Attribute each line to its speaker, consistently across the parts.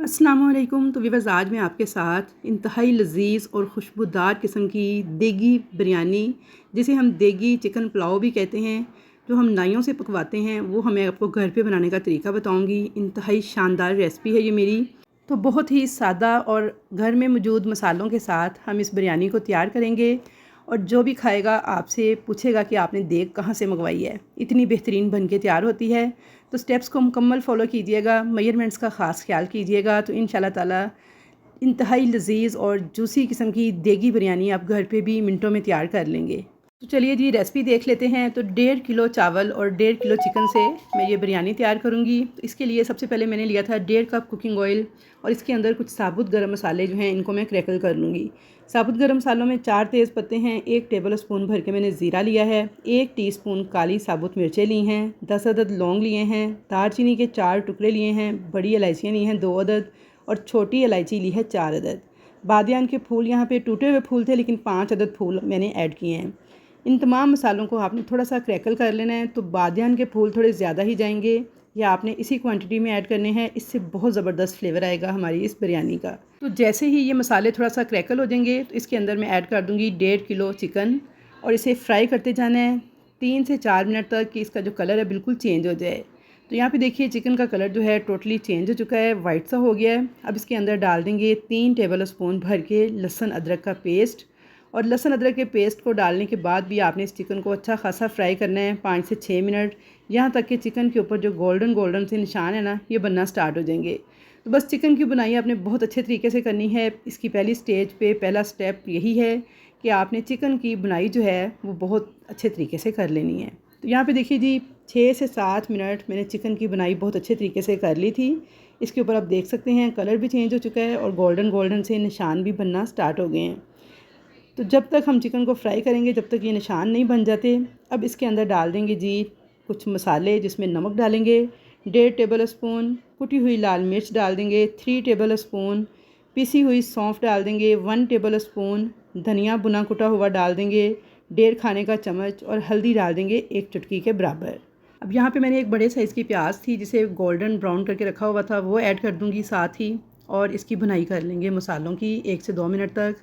Speaker 1: अस्सलामुअलैकुम। तो व्यूअर्स, आज मैं आपके साथ इंतहाई लजीज़ और खुशबूदार किस्म की देगी बिरयानी, जिसे हम देगी चिकन पुलाव भी कहते हैं, जो हम नाइयों से पकवाते हैं, वो हमें आपको घर पे बनाने का तरीका बताऊंगी। इंतहाई शानदार रेसिपी है ये मेरी। तो बहुत ही सादा और घर में मौजूद मसालों के साथ हम इस बिरयानी को तैयार करेंगे, और जो भी खाएगा आपसे पूछेगा कि आपने देग कहाँ से मंगवाई है। इतनी बेहतरीन बन के तैयार होती है। तो स्टेप्स को मुकम्मल फ़ॉलो कीजिएगा, मेजरमेंट्स का ख़ास ख्याल कीजिएगा, तो इंशाल्लाह ताला इंतहाई लजीज़ और जूसी किस्म की देगी बिरयानी आप घर पे भी मिनटों में तैयार कर लेंगे। तो चलिए जी, रेसिपी देख लेते हैं। तो 1.5 किलो चावल और 1.5 किलो चिकन से मैं ये बिरयानी तैयार करूँगी। तो इसके लिए सबसे पहले मैंने लिया था 1.5 कप कुकिंग ऑयल, और इसके अंदर कुछ साबुत गरम मसाले जो हैं इनको मैं क्रैकल कर लूँगी। साबुत गरम मसालों में 4 तेज़ पत्ते हैं, 1 टेबल स्पून भर के मैंने ज़ीरा लिया है, 1 टीस्पून काली साबुत मिर्चें ली हैं, 10 अदद लौंग लिए हैं, दालचीनी के 4 टुकड़े लिए हैं, बड़ी इलायचियाँ ली हैं 2 अदद, और छोटी इलायची ली है 4 अदद। बादियान के फूल यहाँ पे टूटे हुए फूल थे, लेकिन 5 अदद फूल मैंने ऐड किए हैं। इन तमाम मसालों को आपने थोड़ा सा क्रैकल कर लेना है। तो बादियान के फूल थोड़े ज़्यादा ही जाएंगे, या आपने इसी क्वांटिटी में ऐड करने हैं। इससे बहुत ज़बरदस्त फ्लेवर आएगा हमारी इस बिरयानी का। तो जैसे ही ये मसाले थोड़ा सा क्रैकल हो जाएंगे, तो इसके अंदर मैं ऐड कर दूँगी 1.5 किलो चिकन, और इसे फ्राई करते जाना है 3 से 4 मिनट तक, कि इसका जो कलर है बिल्कुल चेंज हो जाए। तो यहाँ पे देखिए चिकन का कलर जो है टोटली चेंज हो चुका है, वाइट सा हो गया है। अब इसके अंदर डाल देंगे 3 टेबल स्पून भर के लहसुन अदरक का पेस्ट, और लहसुन अदरक के पेस्ट को डालने के बाद भी आपने इस चिकन को अच्छा खासा फ्राई करना है 5 से 6 मिनट, यहाँ तक कि चिकन के ऊपर जो गोल्डन गोल्डन से निशान है ना, ये बनना स्टार्ट हो जाएंगे। तो बस चिकन की बुनाई आपने बहुत अच्छे तरीके से करनी है। इसकी पहली स्टेज पे पहला स्टेप यही है कि आपने चिकन की बुनाई जो है वो बहुत अच्छे तरीके से कर लेनी है। तो यहाँ पे देखिए जी, 6 से 7 मिनट मैंने चिकन की बुनाई बहुत अच्छे तरीके से कर ली थी। इसके ऊपर आप देख सकते हैं कलर भी चेंज हो चुका है, और गोल्डन गोल्डन से निशान भी बनना स्टार्ट हो गए हैं। तो जब तक हम चिकन को फ्राई करेंगे, जब तक ये निशान नहीं बन जाते। अब इसके अंदर डाल देंगे जी कुछ मसाले, जिसमें नमक डालेंगे 1.5 टेबल स्पून, कुटी हुई लाल मिर्च डाल देंगे 3 टेबल स्पून, पिसी हुई सौंफ डाल देंगे 1 टेबल स्पून, धनिया भुना कुटा हुआ डाल देंगे 1.5 खाने का चम्मच, और हल्दी डाल देंगे 1 चुटकी के बराबर। अब यहाँ पे मैंने एक बड़े साइज़ की प्याज थी, जिसे गोल्डन ब्राउन करके रखा हुआ था, वो ऐड कर दूँगी साथ ही, और इसकी भुनाई कर लेंगे मसालों की 1 से 2 मिनट तक।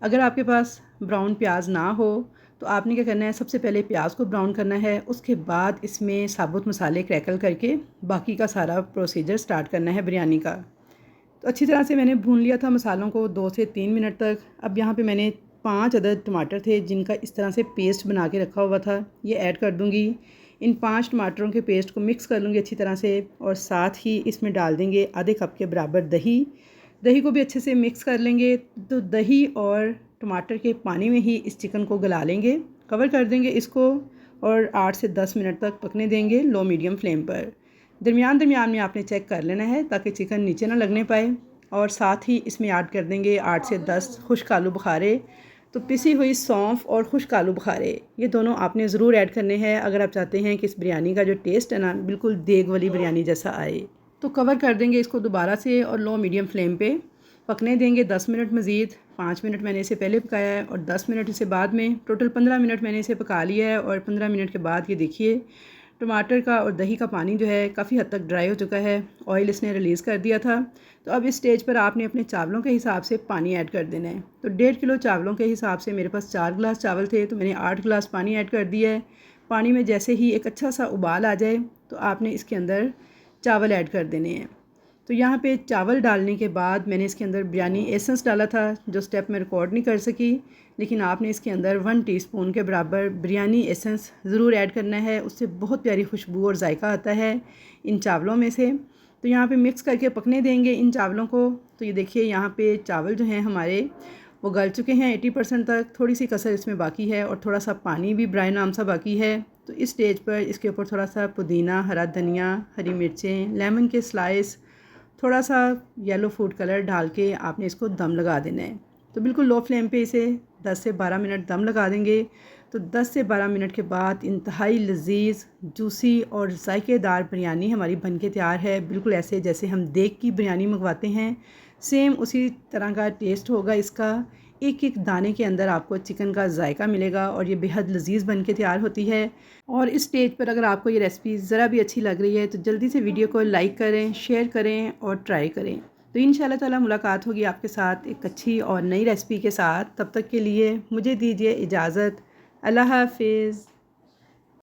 Speaker 1: अगर आपके पास ब्राउन प्याज ना हो, तो आपने क्या करना है, सबसे पहले प्याज को ब्राउन करना है, उसके बाद इसमें साबुत मसाले क्रैकल करके बाकी का सारा प्रोसीजर स्टार्ट करना है बिरयानी का। तो अच्छी तरह से मैंने भून लिया था मसालों को 2 से 3 मिनट तक। अब यहाँ पे मैंने 5 अदद टमाटर थे, जिनका इस तरह से पेस्ट बना के रखा हुआ था, ये ऐड कर दूँगी। इन 5 टमाटरों के पेस्ट को मिक्स कर लूँगी अच्छी तरह से, और साथ ही इसमें डाल देंगे आधे कप के बराबर दही। दही को भी अच्छे से मिक्स कर लेंगे। तो दही और टमाटर के पानी में ही इस चिकन को गला लेंगे, कवर कर देंगे इसको, और 8 से 10 मिनट तक पकने देंगे लो मीडियम फ्लेम पर। दरमियान दरमियान में आपने चेक कर लेना है, ताकि चिकन नीचे ना लगने पाए। और साथ ही इसमें ऐड कर देंगे 8 से 10 खुश्क आलू बुखारे। तो पिसी हुई सौंफ और खुश्क आलू बुखारे, ये दोनों आपने ज़रूर ऐड करने हैं, अगर आप चाहते हैं कि इस बिरयानी का जो टेस्ट है ना, बिल्कुल देग वाली बिरयानी जैसा आए। तो कवर कर देंगे इसको दोबारा से, और लो मीडियम फ्लेम पे पकने देंगे 10 मिनट मज़ीद। 5 मिनट मैंने इसे पहले पकाया है, और 10 मिनट इसे बाद में, टोटल 15 मिनट मैंने इसे पका लिया है। और 15 मिनट के बाद ये देखिए टमाटर का और दही का पानी जो है काफ़ी हद तक ड्राई हो चुका है, ऑयल इसने रिलीज़ कर दिया था। तो अब इस स्टेज पर आपने अपने चावलों के हिसाब से पानी ऐड कर देना है। तो 1.5 किलो चावलों के हिसाब से मेरे पास 4 गिलास चावल थे, तो मैंने 8 गिलास पानी ऐड कर दिया है। पानी में जैसे ही एक अच्छा सा उबाल आ जाए, तो आपने इसके अंदर चावल ऐड कर देने हैं। तो यहाँ पे चावल डालने के बाद मैंने इसके अंदर बिरयानी एसेंस डाला था, जो स्टेप मैं रिकॉर्ड नहीं कर सकी, लेकिन आपने इसके अंदर 1 टीस्पून के बराबर बिरयानी एसेंस ज़रूर ऐड करना है। उससे बहुत प्यारी खुशबू और जायका आता है इन चावलों में से। तो यहाँ पे मिक्स करके पकने देंगे इन चावलों को। तो ये देखिए यहाँ पे चावल जो हैं हमारे वो गल चुके हैं 80% तक, थोड़ी सी कसर इसमें बाकी है, और थोड़ा सा पानी भी ब्राइन आम सा बाकी है। तो इस स्टेज पर इसके ऊपर थोड़ा सा पुदीना, हरा धनिया, हरी मिर्चें, लेमन के स्लाइस, थोड़ा सा येलो फूड कलर डाल के आपने इसको दम लगा देना है। तो बिल्कुल लो फ्लेम पे इसे 10 से 12 मिनट दम लगा देंगे। तो 10 से 12 मिनट के बाद इंतहाई लजीज, जूसी और जायकेदार बिरयानी हमारी बनके तैयार है। बिल्कुल ऐसे जैसे हम देग की बिरयानी मंगवाते हैं, सेम उसी तरह का टेस्ट होगा इसका। एक एक दाने के अंदर आपको चिकन का जायका मिलेगा, और ये बेहद लजीज बन के तैयार होती है। और इस स्टेज पर अगर आपको ये रेसिपी ज़रा भी अच्छी लग रही है, तो जल्दी से वीडियो को लाइक करें, शेयर करें और ट्राई करें। तो इंशाल्लाह ताला मुलाकात होगी आपके साथ एक अच्छी और नई रेसिपी के साथ। तब तक के लिए मुझे दीजिए इजाज़त। अल्लाह हाफ़िज़।